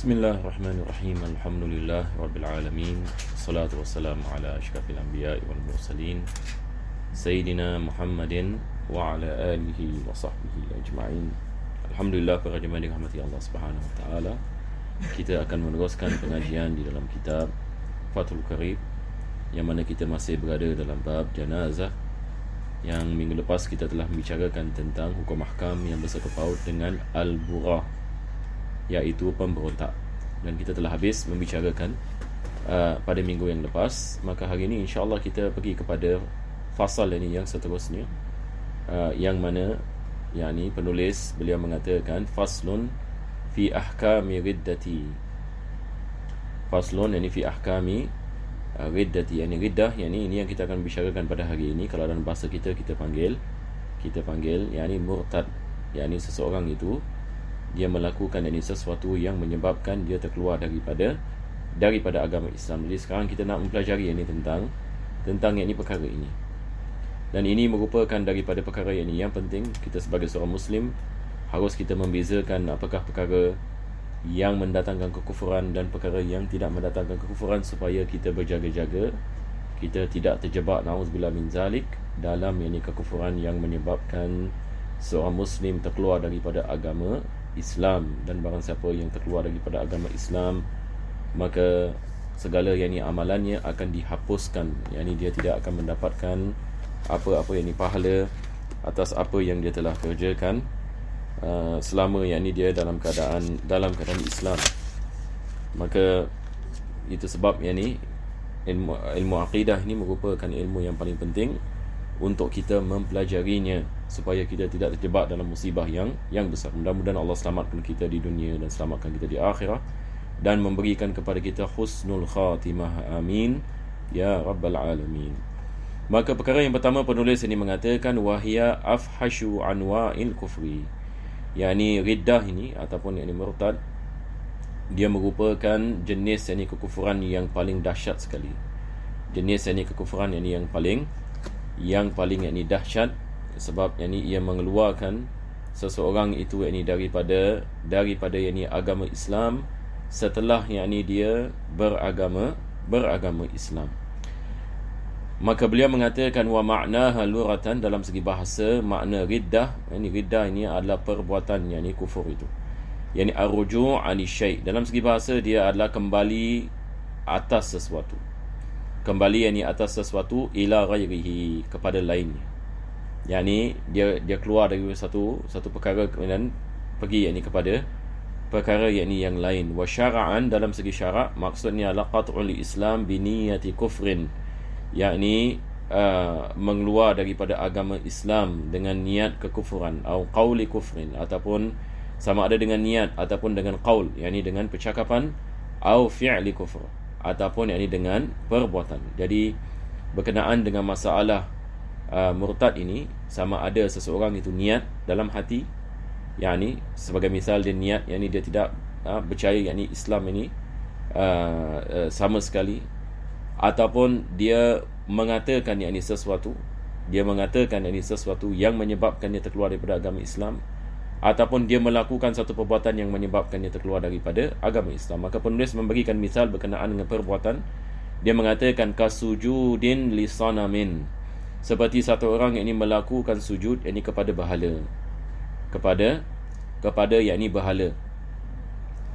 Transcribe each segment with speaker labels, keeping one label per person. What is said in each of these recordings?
Speaker 1: Bismillahirrahmanirrahim. Alhamdulillah Rabbil Alamin. Salatu wassalamu ala ashrafil anbiya'i wal mursalin Sayyidina Muhammadin wa ala alihi wa sahbihi ajma'in. Alhamdulillah, para jemaah dirahmati Allah Subhanahu wa taala. Kita akan meneruskan pengajian di dalam kitab Fathul Qarib, yang mana kita masih berada dalam bab janazah. Yang minggu lepas kita telah membicarakan tentang hukum ahkam yang bersangkut paut dengan al-burah, iaitu pemberontak, dan kita telah habis membicarakan pada minggu yang lepas. Maka hari ini insya-Allah kita pergi kepada fasal ini yang seterusnya, yang mana yakni penulis beliau mengatakan faslun fi ahkami riddati. Faslun, yani fi ahkami riddati, yani riddah, yani ini yang kita akan bicarakan pada hari ini. Kalau dalam bahasa kita panggil yani murtad, yani seseorang itu dia melakukan ini sesuatu yang menyebabkan dia terkeluar daripada agama Islam. Jadi sekarang kita nak mempelajari ini tentang ini perkara ini. Dan ini merupakan daripada perkara ini yang penting kita sebagai seorang Muslim harus kita membezakan apakah perkara yang mendatangkan kekufuran dan perkara yang tidak mendatangkan kekufuran, supaya kita berjaga-jaga kita tidak terjebak, na'udzubillah min zalik, dalam ini kekufuran yang menyebabkan seorang Muslim terkeluar daripada agama Islam. Dan barang siapa yang terkeluar daripada agama Islam, maka segala yang amalannya akan dihapuskan, yakni dia tidak akan mendapatkan apa-apa yang pahala atas apa yang dia telah kerjakan selama yakni dia dalam keadaan Islam. Maka itu sebab yakni ilmu akidah ini merupakan ilmu yang paling penting untuk kita mempelajarinya, supaya kita tidak terjebak dalam musibah yang besar. Mudah-mudahan Allah selamatkan kita di dunia dan selamatkan kita di akhirat, dan memberikan kepada kita husnul khatimah, amin ya rabbal alamin. Maka perkara yang pertama penulis ini mengatakan wahia afhashu anwa'il kufri, yakni riddah ini ataupun yakni murtad, dia merupakan jenis yakni kekufuran yang paling dahsyat sekali. Jenis yakni kekufuran yang paling yakni dahsyat, sebab yakni ia mengeluarkan seseorang itu yakni daripada yakni agama Islam setelah yakni dia beragama Islam. Maka beliau mengatakan wa ma'naha luratan, dalam segi bahasa makna riddah, yakni riddah ini adalah perbuatan yakni kufur itu, yakni ar-ruju' 'ani syai'. Dalam segi bahasa dia adalah kembali atas sesuatu, kembali yakni atas sesuatu ila ghairihi, kepada lainnya. Yakni dia keluar dari satu perkara kemudian pergi yakni kepada perkara yakni yang lain. Wa syara'an, dalam segi syarak maksudnya adalah qat'ul Islam bi niyyati kufrin, yakni mengeluar daripada agama Islam dengan niat kekufuran, atau qauli kufrin, ataupun sama ada dengan niat ataupun dengan qaul, yakni dengan percakapan, atau fi'li kufur, ataupun yakni dengan perbuatan. Jadi berkenaan dengan masalah murtad ini, sama ada seseorang itu niat dalam hati, yakni sebagai misal dia niat yakni dia tidak percaya yakni Islam ini sama sekali, ataupun dia mengatakan yakni sesuatu yang menyebabkan dia terkeluar daripada agama Islam, ataupun dia melakukan satu perbuatan yang menyebabkan dia terkeluar daripada agama Islam. Maka penulis memberikan misal berkenaan dengan perbuatan. Dia mengatakan kasujudin li sanamin, seperti satu orang yang melakukan sujud yakni kepada berhala, kepada yakni berhala.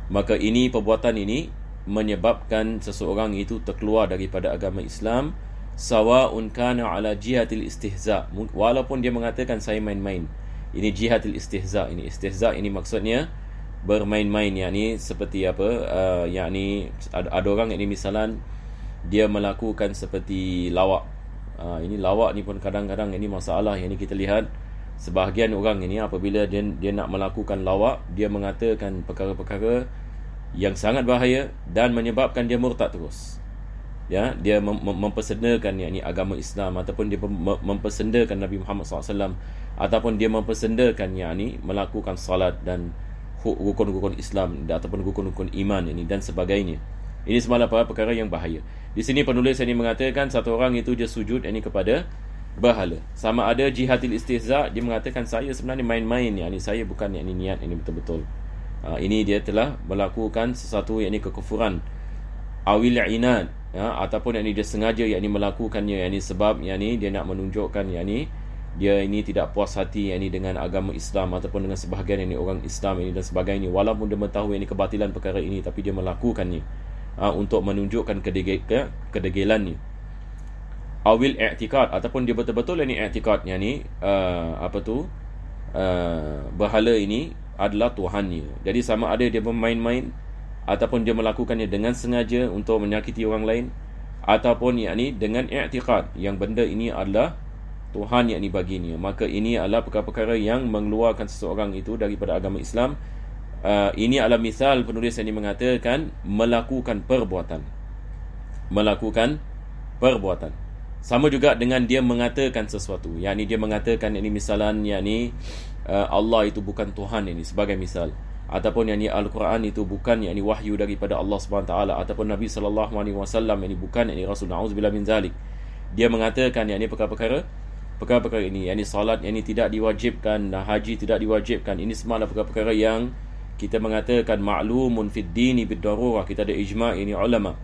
Speaker 1: Maka ini perbuatan ini menyebabkan seseorang itu terkeluar daripada agama Islam, sawa'un kana ala jihatil istihza', walaupun dia mengatakan saya main-main. Ini jihatil istihza', ini istihza' ini maksudnya bermain-main, yakni seperti apa, yakni ada orang yang misalan dia melakukan seperti lawak. Ini lawak ni pun kadang-kadang ini masalah yang kita lihat. Sebahagian orang ini apabila dia nak melakukan lawak, dia mengatakan perkara-perkara yang sangat bahaya dan menyebabkan dia murtad terus. Ya, dia mempersendakan yakni agama Islam, ataupun dia mempersendakan Nabi Muhammad SAW, ataupun dia mempersendakan yakni melakukan salat dan rukun-rukun Islam ataupun rukun-rukun iman ini dan sebagainya. Ini semua perkara yang bahaya. Di sini penulis ini mengatakan satu orang itu dia sujud yakni kepada berhala. Sama ada jihatil istihza', dia mengatakan saya sebenarnya main-main, yakni saya bukan yakni niat ini betul-betul. Ini dia telah melakukan sesuatu yakni kekufuran. Awil inad, ataupun yakni dia sengaja yakni melakukannya yakni sebab yakni dia nak menunjukkan yakni dia ini tidak puas hati yakni dengan agama Islam ataupun dengan sebahagian yakni orang Islam ini dan sebagainya, walaupun dia mengetahui yakni kebatilan perkara ini, tapi dia melakukannya untuk menunjukkan kedegilannya. Awil i'tikad, ataupun dia betul-betul yakni i'tikad yakni berhala ini adalah Tuhannya. Jadi sama ada dia bermain-main ataupun dia melakukannya dengan sengaja untuk menyakiti orang lain, ataupun yakni dengan i'tikad yang benda ini adalah Tuhan yakni baginya, maka ini adalah perkara-perkara yang mengeluarkan seseorang itu daripada agama Islam. Ini adalah misal penulis yang mengatakan melakukan perbuatan. Sama juga dengan dia mengatakan sesuatu, yakni dia mengatakan yakni misalan yakni Allah itu bukan Tuhan, ini sebagai misal, ataupun yakni Al-Quran itu bukan yakni wahyu daripada Allah SWT, ataupun Nabi SAW yakni bukan yakni Rasul, na'udzubillah min zalik. Dia mengatakan yakni perkara-perkara ini, yakni salat yakni tidak diwajibkan, haji tidak diwajibkan. Ini semua adalah perkara-perkara yang kita mengatakan ma'lumun fid dini bid darurah. Kita ada ijma' ini ulama.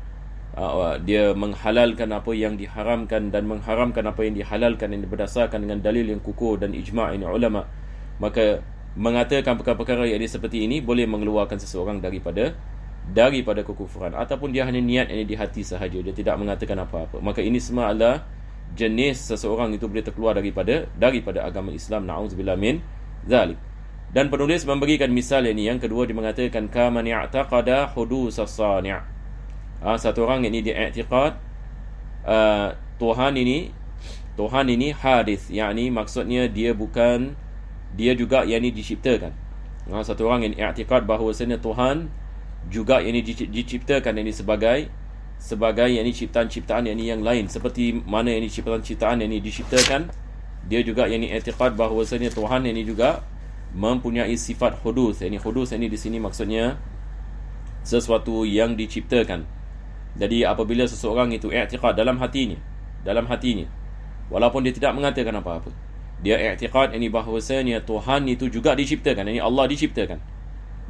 Speaker 1: Dia menghalalkan apa yang diharamkan dan mengharamkan apa yang dihalalkan, ini berdasarkan dengan dalil yang kukuh dan ijma' ini ulama. Maka mengatakan perkara-perkara yang seperti ini boleh mengeluarkan seseorang daripada kekufuran, ataupun dia hanya niat ini di hati sahaja, dia tidak mengatakan apa-apa, maka ini semua adalah jenis seseorang itu boleh terkeluar daripada agama Islam, na'udzubillah min zalik. Dan penulis memberikan misal ini yang kedua, dia mengatakan kaman i'taqada hudus as-sani'. Satu orang ini dia i'tiqad Tuhan ini hadis, yakni maksudnya dia juga yakni diciptakan. Satu orang yang i'tiqad bahawasanya Tuhan juga yakni diciptakan yakni sebagai yakni ciptaan-ciptaan yakni yang lain, seperti mana yakni ciptaan-ciptaan yakni diciptakan, dia juga yakni i'tiqad bahawasanya Tuhan yakni juga mempunyai sifat hudus. Yakni hudus yakni di sini maksudnya sesuatu yang diciptakan. Jadi apabila seseorang itu i'tiqad dalam hatinya, walaupun dia tidak mengatakan apa-apa, dia i'tiqad ini bahawasanya Tuhan itu juga diciptakan, ini Allah diciptakan,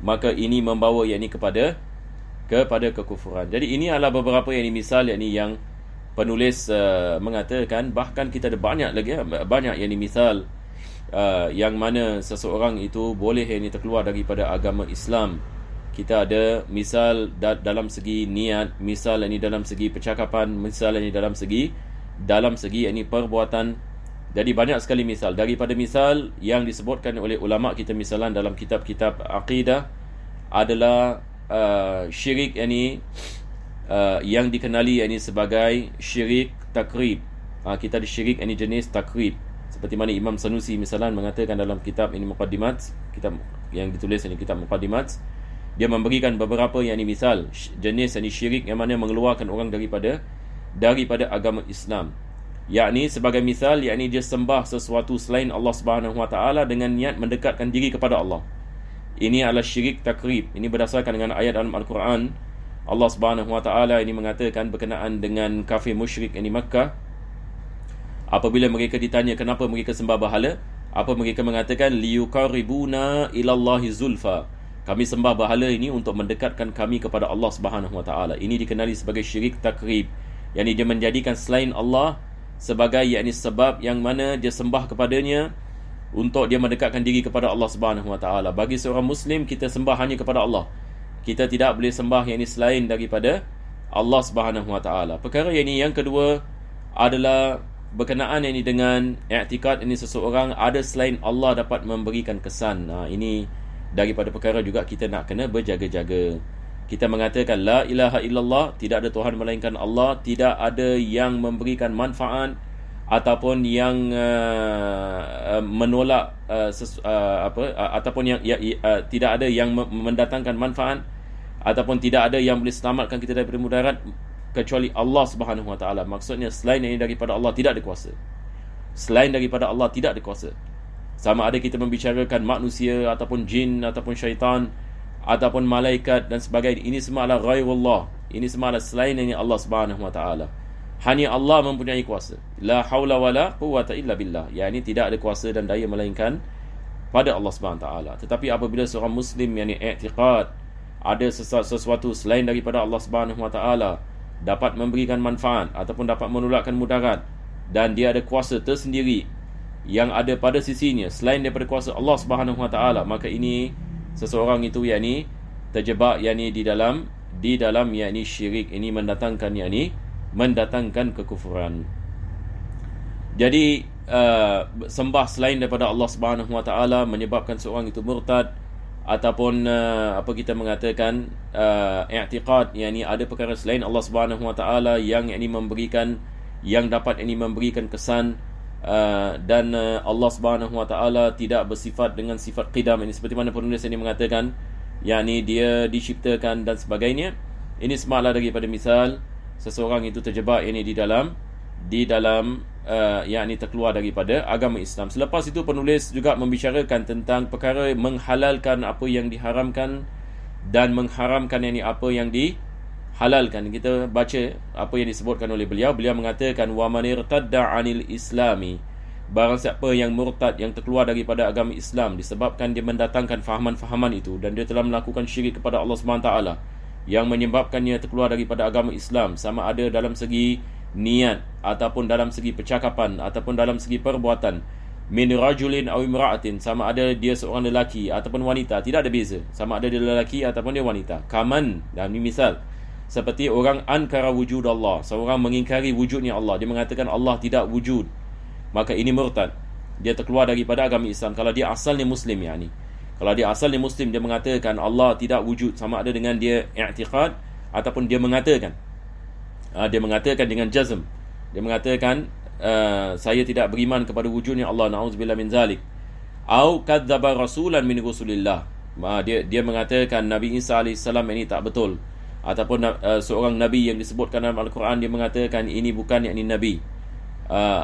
Speaker 1: maka ini membawa yakni kepada kekufuran. Jadi ini adalah beberapa yakni misal yakni yang penulis mengatakan. Bahkan kita ada banyak yakni misal yang mana seseorang itu boleh yakni terkeluar daripada agama Islam. Kita ada misal dalam segi niat, misal yakni dalam segi percakapan, misal yakni dalam segi yakni perbuatan. Jadi banyak sekali misal. Daripada misal yang disebutkan oleh ulama kita misalan dalam kitab-kitab akidah adalah syirik yakni yang dikenali yakni sebagai syirik takrib. Kita ada syirik yakni jenis takrib, seperti mana Imam Sanusi misalan mengatakan dalam kitab ini Muqaddimat, kitab yang ditulis ini kitab Muqaddimat, dia memberikan beberapa yakni misal jenis yakni syirik yang mana mengeluarkan orang daripada agama Islam. Yakni sebagai misal, yakni dia sembah sesuatu selain Allah Subhanahu Wa Taala dengan niat mendekatkan diri kepada Allah. Ini adalah syirik takrib. Ini berdasarkan dengan ayat dalam Al-Quran. Allah Subhanahu Wa Taala ini mengatakan berkenaan dengan kafir musyrik ini Makkah. Apabila mereka ditanya kenapa mereka sembah berhala, apa mereka mengatakan liyuqarribuna ilallahi zulfa. Kami sembah berhala ini untuk mendekatkan kami kepada Allah Subhanahu Wa Taala. Ini dikenali sebagai syirik takrib. Yakni dia menjadikan selain Allah sebagai yakni sebab yang mana dia sembah kepadanya untuk dia mendekatkan diri kepada Allah Subhanahu Wa Taala. Bagi seorang Muslim, kita sembah hanya kepada Allah. Kita tidak boleh sembah yakni selain daripada Allah Subhanahu Wa Taala. Perkara yang kedua adalah berkenaan yakni dengan i'tikad ini seseorang ada selain Allah dapat memberikan kesan. Ini daripada perkara juga kita nak kena berjaga-jaga. Kita mengatakan la ilaha illallah, tidak ada Tuhan melainkan Allah, tidak ada yang memberikan manfaat ataupun yang menolak ataupun yang tidak ada yang mendatangkan manfaat ataupun tidak ada yang boleh selamatkan kita daripada mudarat kecuali Allah Subhanahu Wa Taala. Maksudnya selain ini daripada Allah tidak ada kuasa. Selain daripada Allah tidak ada kuasa. Sama ada kita membicarakan manusia ataupun jin ataupun syaitan ataupun malaikat dan sebagainya, ini semua adalah ghairullah. Ini semua adalah selain ini Allah Subhanahu Wa Taala. Hanya Allah mempunyai kuasa. La haula wala quwwata illa billah. Ya, ini tidak ada kuasa dan daya melainkan pada Allah Subhanahu taala. Tetapi apabila seorang muslim yang i'tiqad ada sesuatu selain daripada Allah Subhanahu wa taala dapat memberikan manfaat ataupun dapat menolakkan mudarat, dan dia ada kuasa tersendiri yang ada pada sisinya selain daripada kuasa Allah Subhanahu wa taala, maka ini seseorang itu yakni terjebak yakni di dalam yakni syirik, ini mendatangkan kekufuran. Jadi sembah selain daripada Allah Subhanahu wa taala menyebabkan seorang itu murtad, ataupun apa kita mengatakan i'tiqad yakni ada perkara selain Allah Subhanahu wa taala yang dapat memberikan kesan dan Allah Subhanahu wa taala tidak bersifat dengan sifat qidam, ini seperti mana penulis ini mengatakan yakni dia diciptakan dan sebagainya. Ini semalah daripada misal seseorang itu terjebak yakni di dalam yakni terkeluar daripada agama Islam. Selepas itu penulis juga membicarakan tentang perkara menghalalkan apa yang diharamkan dan mengharamkan yakni apa yang dihalalkan. Kita baca apa yang disebutkan oleh beliau. Beliau mengatakan wa man irtadda 'anil islami, barang siapa yang murtad, yang terkeluar daripada agama Islam disebabkan dia mendatangkan fahaman-fahaman itu dan dia telah melakukan syirik kepada Allah SWT yang menyebabkannya terkeluar daripada agama Islam, sama ada dalam segi niat ataupun dalam segi percakapan ataupun dalam segi perbuatan, min rajulin aw imra'atin, sama ada dia seorang lelaki ataupun wanita, tidak ada beza, sama ada dia lelaki ataupun dia wanita. Kaman, dan ini misal seperti orang ankara wujud Allah, seorang mengingkari wujudnya Allah, dia mengatakan Allah tidak wujud, maka ini murtad, dia terkeluar daripada agama Islam. Kalau dia asalnya muslim yakni, kalau dia asalnya muslim, dia mengatakan Allah tidak wujud, sama ada dengan dia i'tiqad ataupun dia mengatakan dengan jazm, dia mengatakan saya tidak beriman kepada wujudnya Allah, na'udzubillah min zalik. Au kadzdzaba rasulan min rusulillah, dia mengatakan Nabi Isa AS ini tak betul, ataupun seorang nabi yang disebutkan dalam Al-Quran, dia mengatakan ini bukan yakni nabi,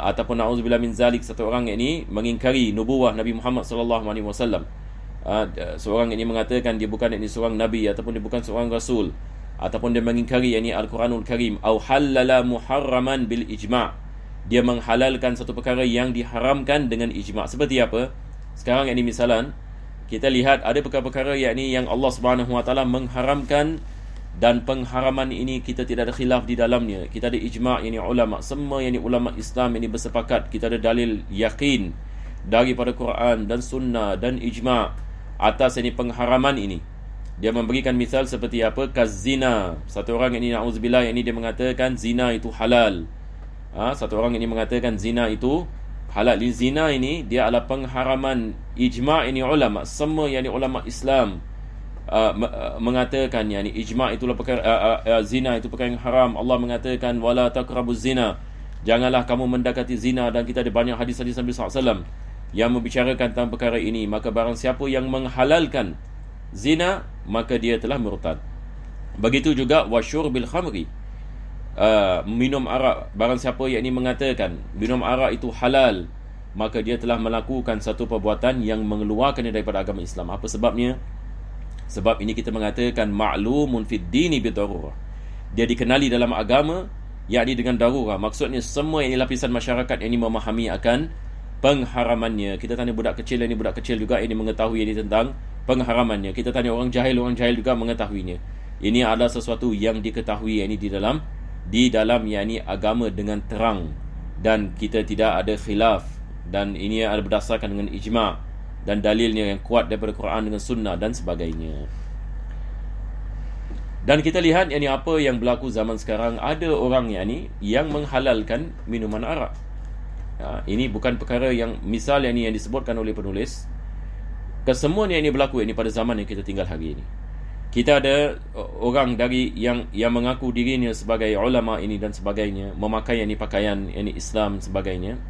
Speaker 1: ataupun na'udzubillah min zalik, satu orang yakni mengingkari nubuwah Nabi Muhammad sallallahu alaihi wasallam. Seorang ini mengatakan dia bukan yakni seorang nabi ataupun dia bukan seorang rasul, ataupun dia mengingkari yakni Al-Quranul Karim. Au halala muharraman bil ijma', dia menghalalkan satu perkara yang diharamkan dengan ijma'. Seperti apa? Sekarang yakni misalan kita lihat ada perkara-perkara yakni yang Allah Subhanahu wa taala mengharamkan, dan pengharaman ini kita tidak ada khilaf di dalamnya. Kita ada ijma' yakni ulama, semua yakni ulama Islam ini bersepakat. Kita ada dalil yakin daripada Quran dan sunnah dan ijma' atas yakni pengharaman ini. Dia memberikan misal seperti apa? Kazina. Satu orang ini na'udzubillah ini dia mengatakan zina itu halal. Satu orang ini mengatakan zina itu halal. Zina ini dia adalah pengharaman ijma' ini ulama. Semua yang ulama Islam mengatakan yani ijma' itulah perkara zina itu perkara yang haram. Allah mengatakan wala taqrabuz zina, janganlah kamu mendekati zina, dan kita ada banyak hadis-hadis Nabi SAW yang membicarakan tentang perkara ini. Maka barang siapa yang menghalalkan zina, maka dia telah murtad. Begitu juga wasyurbil khamri, minum arak, barang siapa yang ini mengatakan minum arak itu halal, maka dia telah melakukan satu perbuatan yang mengeluarkannya daripada agama Islam. Apa sebabnya? Sebab ini kita mengatakan ma'lumun fid dini bidarurah, dia dikenali dalam agama yakni dengan darurah. Maksudnya semua ini lapisan masyarakat yang ini memahami akan pengharamannya. Kita tanya budak kecil, ini budak kecil juga ini mengetahui ini tentang pengharamannya. Kita tanya orang jahil juga mengetahuinya. Ini adalah sesuatu yang diketahui yakni di dalam yakni agama dengan terang, dan kita tidak ada khilaf, dan ini adalah berdasarkan dengan ijma' dan dalilnya yang kuat daripada Quran dengan sunnah dan sebagainya. Dan kita lihat yakni apa yang berlaku zaman sekarang, ada orang yakni yang menghalalkan minuman arak. Ini bukan perkara yang misal yang disebutkan oleh penulis. Kesemuanya ini berlaku ini pada zaman yang kita tinggal hari ini. Kita ada orang dari yang mengaku dirinya sebagai ulama ini dan sebagainya, memakai ini pakaian ini Islam sebagainya.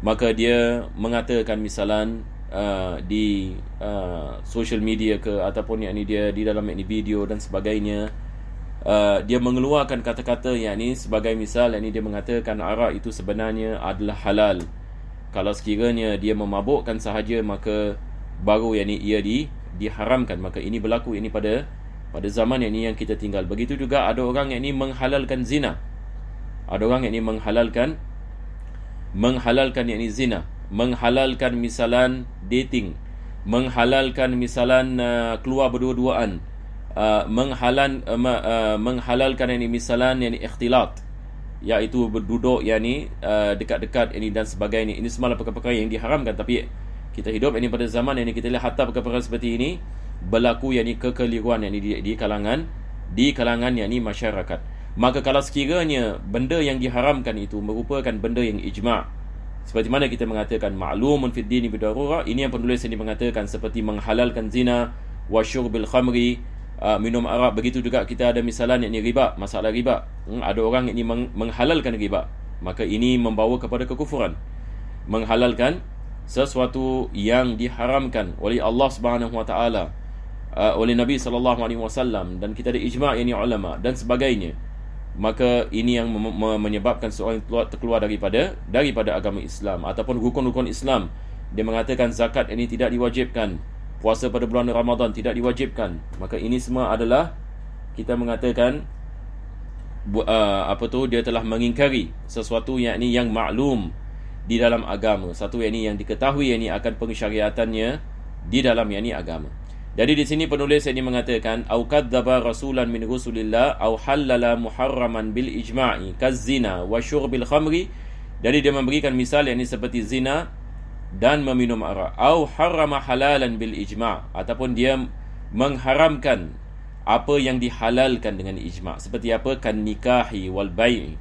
Speaker 1: Maka dia mengatakan misalan di social media ke, ataupun yang ini dia di dalam ini video dan sebagainya, dia mengeluarkan kata-kata yang ini sebagai misal, yang ini dia mengatakan arak itu sebenarnya adalah halal. Kalau sekiranya dia memabukkan sahaja, maka baru yang ini ia diharamkan. Maka ini berlaku ini pada zaman yang ini yang kita tinggal. Begitu juga ada orang yang ini menghalalkan zina. Ada orang yang ini menghalalkan yang ini zina, menghalalkan misalan dating, menghalalkan misalan keluar berdua-duaan, menghalalkan ini misalan yang ikhtilat, iaitu berduduk dekat-dekat ini dan sebagainya. Ini semua perkara-perkara yang diharamkan, tapi kita hidup ini pada zaman yang kita lihat hatta perkara-perkara seperti ini berlaku kekeliruan di kalangan masyarakat. Maka kalau sekiranya benda yang diharamkan itu merupakan benda yang ijma', seperti mana kita mengatakan ma'lumun fid dini bidarurah, ini yang penulis ini mengatakan seperti menghalalkan zina wa syurbil khamri, minum arak. Begitu juga kita ada misalan riba, masalah riba. Ada orang ini menghalalkan riba, maka ini membawa kepada kekufuran. Menghalalkan sesuatu yang diharamkan oleh Allah Subhanahu wa taala, oleh Nabi sallallahu alaihi wasallam, dan kita ada ijma' ulama dan sebagainya. Maka ini yang menyebabkan seorang terkeluar daripada agama Islam ataupun rukun-rukun Islam. Dia mengatakan zakat ini tidak diwajibkan, puasa pada bulan Ramadan tidak diwajibkan. Maka ini semua adalah kita mengatakan dia telah mengingkari sesuatu yang maklum di dalam agama, satu yang diketahui akan pensyariatannya di dalam agama. Jadi di sini penulis ini mengatakan au kadzdzaba rasulan min rusulillah au halala muharraman bil ijma'i kazina wa syurbil khamri. Jadi dia memberikan misal seperti zina dan meminum arak, au harrama halalan bil ijma', ataupun dia mengharamkan apa yang dihalalkan dengan ijma'. Seperti apa? Kan nikahi wal bai'.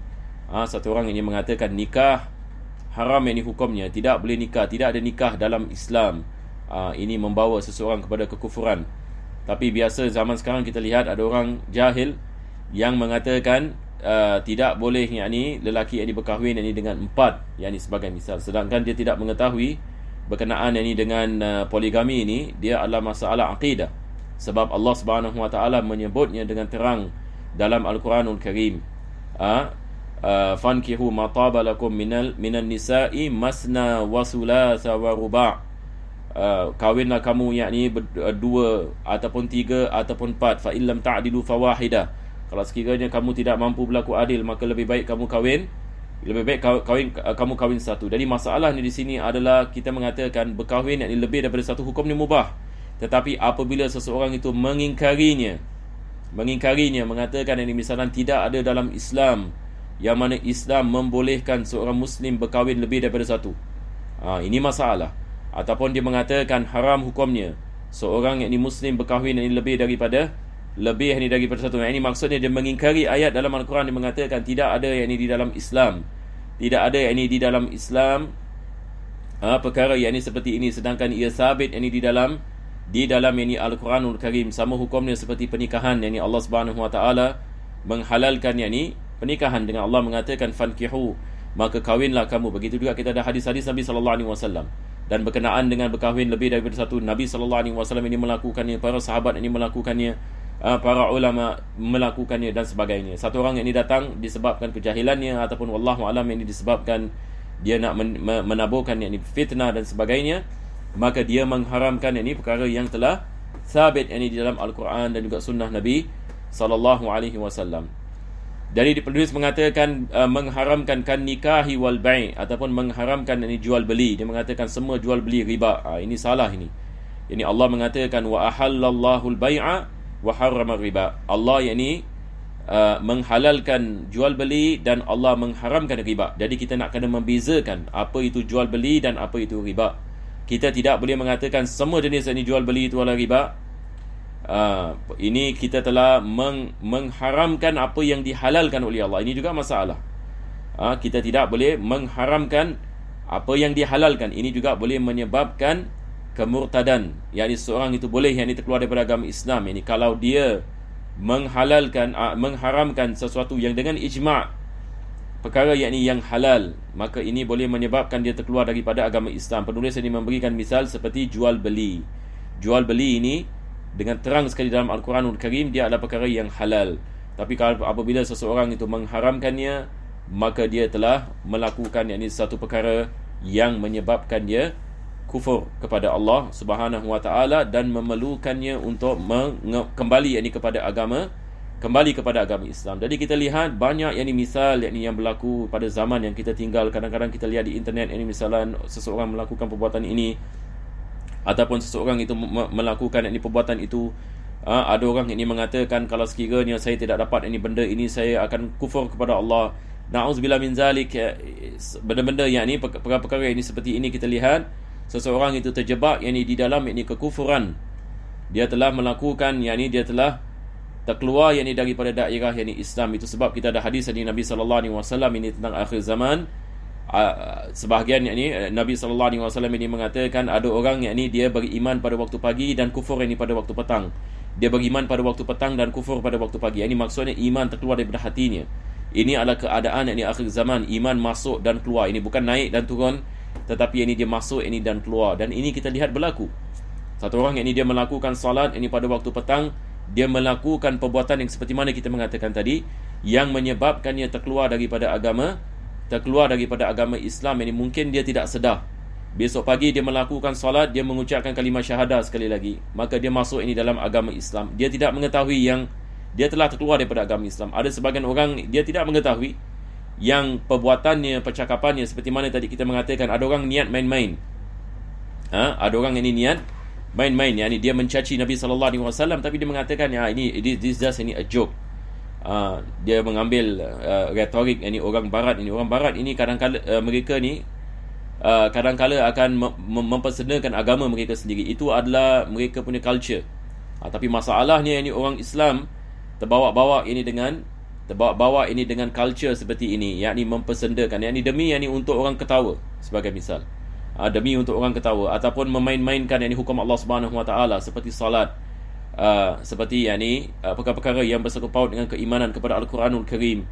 Speaker 1: Satu orang ini mengatakan nikah haram, hukumnya tidak boleh nikah, tidak ada nikah dalam Islam. Ini membawa seseorang kepada kekufuran. Tapi biasa zaman sekarang kita lihat ada orang jahil yang mengatakan tidak boleh lelaki berkahwin dengan 4 sebagai misal, sedangkan dia tidak mengetahui berkenaan dengan poligami ini dia adalah masalah akidah. Sebab Allah Subhanahu wa taala menyebutnya dengan terang dalam Al-Quranul Karim. Fankihu ma taba lakum minan nisa'i masna wa thulatha wa ruba'. Kawinlah kamu berdua ataupun 3 ataupun 4. Fa illam ta'dilu fawahidah. Kalau sekiranya kamu tidak mampu berlaku adil, maka lebih baik kamu kawin satu. Jadi masalah di sini adalah kita mengatakan berkahwin lebih daripada satu hukum ni mubah. Tetapi apabila seseorang itu mengingkarinya, mengatakan misalnya tidak ada dalam Islam yang mana Islam membolehkan seorang Muslim berkahwin lebih daripada satu, ini masalah. Ataupun dia mengatakan haram hukumnya seorang Muslim berkahwin lebih daripada satu. Ini maksudnya dia mengingkari ayat dalam Al-Quran yang mengatakan tidak ada di dalam Islam. Tidak ada di dalam Islam perkara seperti ini, sedangkan ia sabit di dalam Al-Quranul Karim. Sama hukumnya seperti pernikahan, Allah Subhanahu wa taala menghalalkan pernikahan dengan Allah mengatakan fankihu, maka kawinlah kamu. Begitu juga kita ada hadis-hadis Nabi sallallahu alaihi wasallam. Dan berkenaan dengan berkahwin lebih daripada satu, Nabi sallallahu alaihi wasallam ini melakukannya, para sahabat ini melakukannya, para ulama melakukannya dan sebagainya. Satu orang datang disebabkan kejahilannya ataupun wallahu alam disebabkan dia nak menaburkan fitnah dan sebagainya, maka dia mengharamkan perkara yang telah sabit di dalam Al-Quran dan juga sunnah Nabi sallallahu alaihi wasallam. Jadi penulis mengatakan mengharamkan kan nikahi wal bai', ataupun mengharamkan jual beli. Dia mengatakan semua jual beli riba. Ini salah ini. Allah mengatakan wa ahallallahu al-bai'a wa harrama riba. Allah menghalalkan jual beli dan Allah mengharamkan riba. Jadi kita nak kena membezakan apa itu jual beli dan apa itu riba. Kita tidak boleh mengatakan semua jenis jual beli itu adalah riba. Ini kita telah mengharamkan apa yang dihalalkan oleh Allah. Ini juga masalah. Kita tidak boleh mengharamkan apa yang dihalalkan. Ini juga boleh menyebabkan kemurtadan. Seorang itu boleh terkeluar daripada agama Islam. Kalau dia mengharamkan sesuatu yang dengan ijma', perkara yang halal, maka ini boleh menyebabkan dia terkeluar daripada agama Islam. Penulis ini memberikan misal seperti jual beli. Jual beli ini dengan terang sekali dalam Al-Quranul Karim dia adalah perkara yang halal. Tapi kalau apabila seseorang itu mengharamkannya, maka dia telah melakukan satu perkara yang menyebabkan dia kufur kepada Allah Subhanahu wa taala dan memerlukannya untuk kembali kepada agama Islam. Jadi kita lihat banyak misal yang berlaku pada zaman yang kita tinggal. Kadang-kadang kita lihat di internet misalan seseorang melakukan perbuatan ini ataupun seseorang itu melakukan ini perbuatan itu, ada orang ini mengatakan kalau sekiranya saya tidak dapat ini benda ini, saya akan kufur kepada Allah. Na'udzubillah min zalik. Benda-benda yang ini, perkara-perkara ini seperti ini, kita lihat seseorang itu terjebak ini di dalam ini kekufuran. Dia telah melakukan yang ini, dia telah terkeluar yang ini daripada daerah yang ini Islam. Itu sebab kita ada hadis dari Nabi sallallahu alaihi wasallam ini tentang akhir zaman. Sebahagian yang ini Nabi sallallahu alaihi wasallam ini mengatakan ada orang yang ini dia beriman pada waktu pagi dan kufur ini pada waktu petang. Dia beriman pada waktu petang dan kufur pada waktu pagi. Ini maksudnya iman terkeluar daripada hatinya. Ini adalah keadaan yang ini akhir zaman, iman masuk dan keluar. Ini bukan naik dan turun, tetapi ini dia masuk ini dan keluar. Dan ini kita lihat berlaku. Satu orang yang ini dia melakukan salat ini pada waktu petang, dia melakukan perbuatan yang seperti mana kita mengatakan tadi, yang menyebabkannya terkeluar daripada agama Islam. Ini mungkin dia tidak sedar. Besok pagi dia melakukan solat, dia mengucapkan kalimah syahadah sekali lagi, maka dia masuk ini dalam agama Islam. Dia tidak mengetahui yang dia telah terkeluar daripada agama Islam. Ada sebagian orang dia tidak mengetahui yang perbuatannya, percakapannya seperti mana tadi kita mengatakan, ada orang niat main-main. Ada orang ini niat main-main, yakni dia mencaci Nabi sallallahu alaihi wasallam, tapi dia mengatakan this just a joke. Dia mengambil retorik ini orang barat ini kadang-kala mereka ni kadang-kala akan mempersendakan agama mereka sendiri. Itu adalah mereka punya culture. Tapi masalahnya ini orang Islam terbawa-bawa ini dengan culture seperti ini, yakni mempersendakan, yakni demi yakni untuk orang ketawa sebagai misal. Demi untuk orang ketawa, ataupun memain-mainkan yakni hukum Allah Subhanahu Wa Taala seperti salat, seperti yakni perkara-perkara yang bersangkut paut dengan keimanan kepada Al-Quranul Karim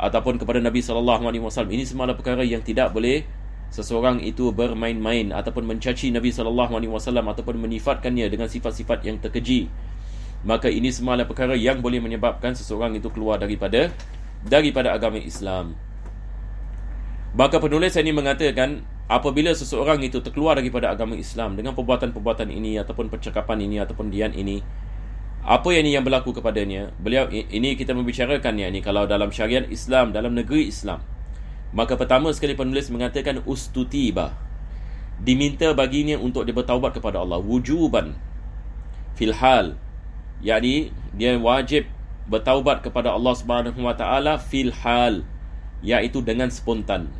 Speaker 1: ataupun kepada Nabi sallallahu alaihi wasallam. Ini semua adalah perkara yang tidak boleh seseorang itu bermain-main ataupun mencaci Nabi sallallahu alaihi wasallam ataupun menifatkannya dengan sifat-sifat yang terkeji. Maka ini semua adalah perkara yang boleh menyebabkan seseorang itu keluar daripada agama Islam. Maka penulis ini mengatakan, apabila seseorang itu terkeluar daripada agama Islam dengan perbuatan-perbuatan ini ataupun percakapan ini ataupun dian ini, apa yang berlaku kepadanya? Beliau ini kita membicarakan ini kalau dalam syariat Islam, dalam negeri Islam. Maka pertama sekali penulis mengatakan ustutiba, diminta baginya untuk dia bertaubat kepada Allah wujuban fil hal, yakni dia wajib bertaubat kepada Allah Subhanahu Wa Taala fil hal, iaitu dengan spontan.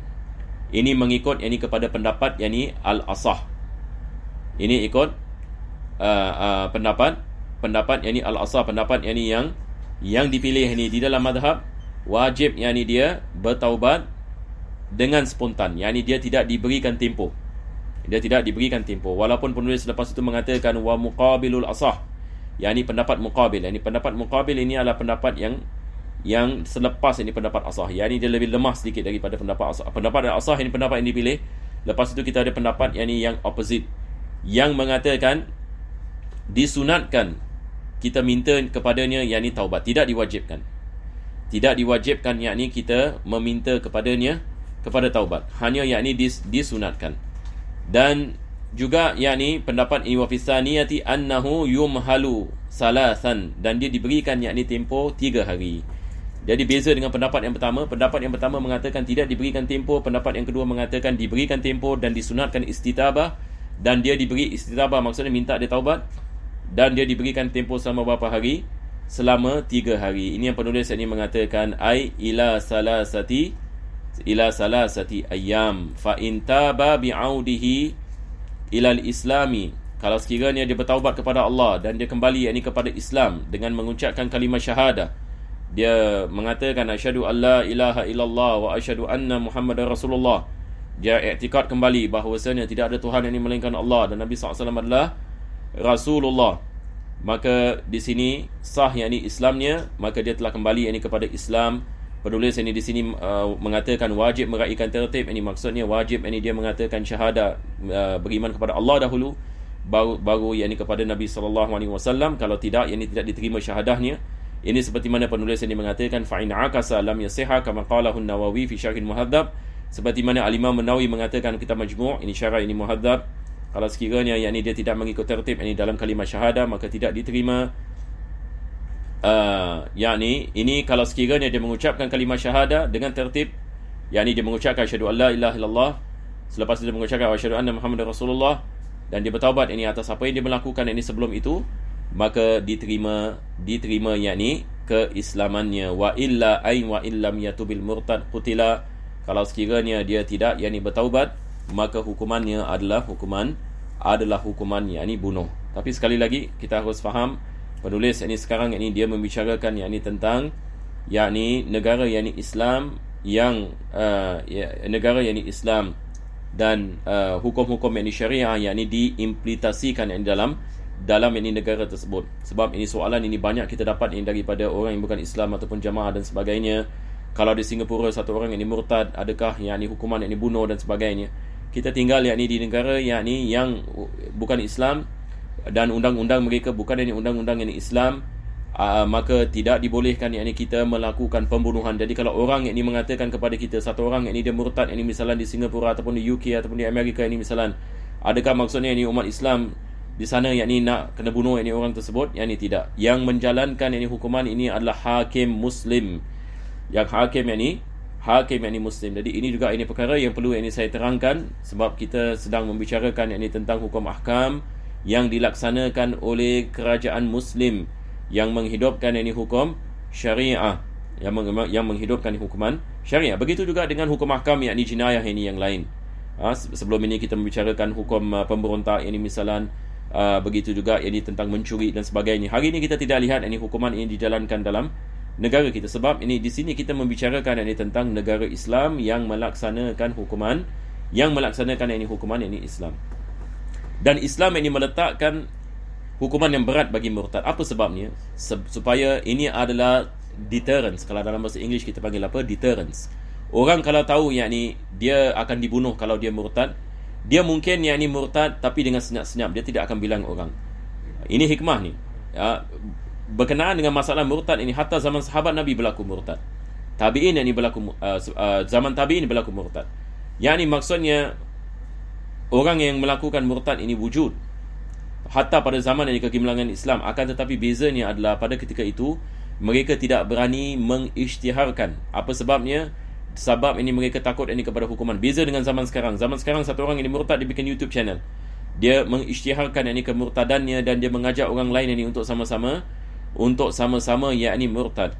Speaker 1: Ini mengikut ini kepada pendapat yakni al-asah. Ini ikut pendapat yakni al-asah, pendapat yakni yang dipilih ini di dalam mazhab, wajib yakni dia bertaubat dengan spontan, yakni dia tidak diberikan tempoh. Walaupun penulis lepas itu mengatakan wa muqabilul asah, yakni pendapat muqabil. Yakni pendapat muqabil ini adalah pendapat yang selepas ini pendapat asah, yakni dia lebih lemah sedikit daripada pendapat asah. Pendapat asah ini pendapat yang dipilih. Lepas itu kita ada pendapat yang opposite, yang mengatakan disunatkan kita minta kepadanya yakni taubat, tidak diwajibkan yakni kita meminta kepadanya kepada taubat, hanya yakni disunatkan. Dan juga yakni pendapat iwafisaniyati annahu yumhalu salasan, dan dia diberikan yakni tempoh 3 hari. Jadi beza dengan pendapat yang pertama. Pendapat yang pertama mengatakan tidak diberikan tempoh. Pendapat yang kedua mengatakan diberikan tempoh dan disunatkan istitabah. Dan dia diberi istitabah, maksudnya minta dia taubat, dan dia diberikan tempoh selama berapa hari? Selama 3 hari. Ini yang penulis ini mengatakan ila salasati ayyam fa in taba bi'audihi ilal islami. Kalau sekiranya dia bertaubat kepada Allah dan dia kembali yakni kepada Islam dengan mengucapkan kalimah syahadah, dia mengatakan asyhadu alla ilaha illallah wa asyhadu anna muhammadar rasulullah, dia i'tikad kembali bahawasanya tidak ada Tuhan yang melainkan Allah dan Nabi SAW adalah Rasulullah, maka di sini sah yakni Islamnya, maka dia telah kembali yakni kepada Islam. Penulis ini di sini mengatakan wajib meraihkan tertib. Ini maksudnya wajib ini dia mengatakan syahadah, beriman kepada Allah dahulu, baru yakni kepada Nabi SAW. Kalau tidak, yakni tidak diterima syahadahnya. Ini seperti mana penulis ini mengatakan fa'in akasa lam yasiha kama qalahu an-Nawawi fi syarh al-Muhadzab, seperti mana al-Imam an-Nawawi mengatakan kitab Majmu', ini syarah ini Muhadzab, kalau sekiranya yakni dia tidak mengikut tertib ini dalam kalimah syahadah, maka tidak diterima. Yakni ini kalau sekiranya dia mengucapkan kalimah syahadah dengan tertib, yakni dia mengucapkan asyhadu alla ilaha illallah, selepas dia mengucapkan asyhadu anna muhammadar rasulullah, dan dia bertaubat ini atas apa yang dia melakukan ini sebelum itu, maka diterima yakni keislamannya. Wa illa ay wa illam yatubil murtad qutila, kalau sekiranya dia tidak yakni bertaubat, maka hukumannya adalah hukuman yakni bunuh. Tapi sekali lagi kita harus faham, penulis yakni sekarang yakni dia membicarakan yakni tentang yakni negara yakni Islam yang negara yakni Islam dan hukum-hukum yakni syariah yakni diimplementasikan yakni dalam ini negara tersebut. Sebab ini soalan ini banyak kita dapat ini daripada orang yang bukan Islam ataupun jamaah dan sebagainya. Kalau di Singapura satu orang yang murtad, adakah yakni hukuman yakni bunuh dan sebagainya? Kita tinggal yakni di negara yakni yang bukan Islam dan undang-undang mereka bukan yakni undang-undang yakni Islam, maka tidak dibolehkan yakni kita melakukan pembunuhan. Jadi kalau orang yakni mengatakan kepada kita satu orang yakni dia murtad yakni misalnya di Singapura ataupun di UK ataupun di Amerika yakni misalnya, adakah maksudnya yakni umat Islam di sana yakni nak kena bunuh yakni orang tersebut? Yakni tidak. Yang menjalankan yakni hukuman ini adalah hakim muslim. Yang hakim yakni muslim. Jadi ini juga ini perkara yang perlu yakni saya terangkan, sebab kita sedang membicarakan yakni tentang hukum ahkam yang dilaksanakan oleh kerajaan muslim yang menghidupkan yakni hukum syariah, yang menghidupkan hukuman syariah. Begitu juga dengan hukum ahkam yakni jenayah ini yang lain. Sebelum ini kita membicarakan hukum pemberontak yakni misalan, begitu juga yakni tentang mencuri dan sebagainya. Hari ini kita tidak lihat yakni hukuman ini dijalankan dalam negara kita, sebab ini di sini kita membicarakan yakni tentang negara Islam yang melaksanakan hukuman yakni Islam. Dan Islam ini meletakkan hukuman yang berat bagi murtad. Apa sebabnya? Supaya ini adalah deterrence. Kalau dalam bahasa Inggeris kita panggil apa? Deterrence. Orang kalau tahu yakni dia akan dibunuh kalau dia murtad, dia mungkin yakni murtad tapi dengan senyap-senyap, dia tidak akan bilang orang. Ini hikmah ni. Berkenaan dengan masalah murtad ini, hatta zaman sahabat Nabi berlaku murtad. Tabi'in yakni berlaku zaman tabi'in berlaku murtad. Yakni maksudnya orang yang melakukan murtad ini wujud hatta pada zaman yang kegemilangan Islam. Akan tetapi bezanya adalah pada ketika itu mereka tidak berani mengisytiharkan. Apa sebabnya? Sebab ini mereka takut ini kepada hukuman. Beza dengan zaman sekarang. Zaman sekarang satu orang ini murtad, dia bikin YouTube channel, dia mengisytiharkan ini kemurtadannya dan dia mengajak orang lain ini untuk sama-sama yakni murtad.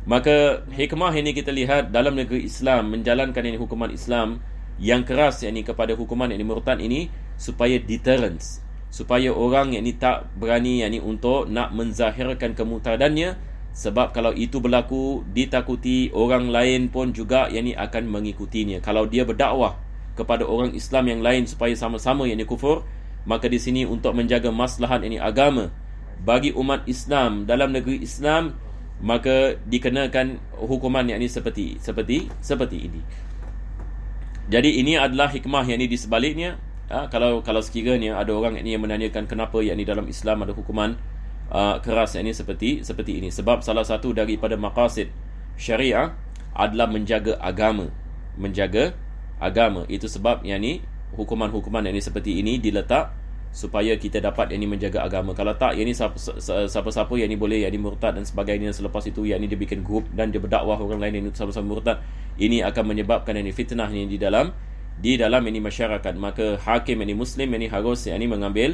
Speaker 1: Maka hikmah ini kita lihat dalam negeri Islam menjalankan ini hukuman Islam yang keras yakni kepada hukuman yakni murtad ini, supaya deterrence, supaya orang yakni tak berani yakni untuk nak menzahirkan kemurtadannya. Sebab kalau itu berlaku, ditakuti orang lain pun juga yakni akan mengikutinya. Kalau dia berdakwah kepada orang Islam yang lain supaya sama-sama yakni kufur, maka di sini untuk menjaga maslahat yakni agama bagi umat Islam dalam negeri Islam, maka dikenakan hukuman yakni seperti ini. Jadi ini adalah hikmah yakni di sebaliknya. Kalau sekiranya ada orang yang menanyakan kenapa yakni dalam Islam ada hukuman keras yakni seperti ini, sebab salah satu daripada maqasid syariah adalah menjaga agama. Itu sebab yakni hukuman-hukuman yakni seperti ini diletak supaya kita dapat yakni menjaga agama. Kalau tak yakni siapa-siapa yakni boleh yakni murtad dan sebagainya. Selepas itu yakni dia bikin grup dan dia berdakwah orang lain yang sama-sama murtad. Ini akan menyebabkan yakni fitnah ini di dalam ini masyarakat. Maka hakim yakni muslim yakni harus yakni mengambil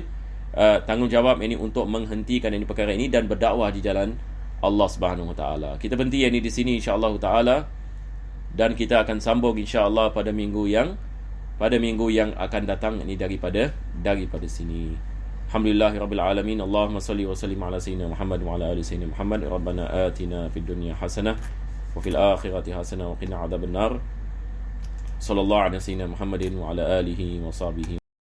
Speaker 1: tanggungjawab ini untuk menghentikan ini perkara ini dan berdakwah di jalan Allah Subhanahu Wa Taala. Kita berhenti ini di sini insya-Allah taala, dan kita akan sambung insya-Allah pada minggu yang akan datang ini daripada sini. Alhamdulillahirabbil alamin. Allahumma salli wa sallim ala sayyidina Muhammad wa ala ali sayyidina Muhammad. Rabbana atina fid dunya hasanah wa fil akhirati hasanah wa qina adzabannar. Sallallahu ala sayyidina Muhammadin wa ala alihi wa sahbihi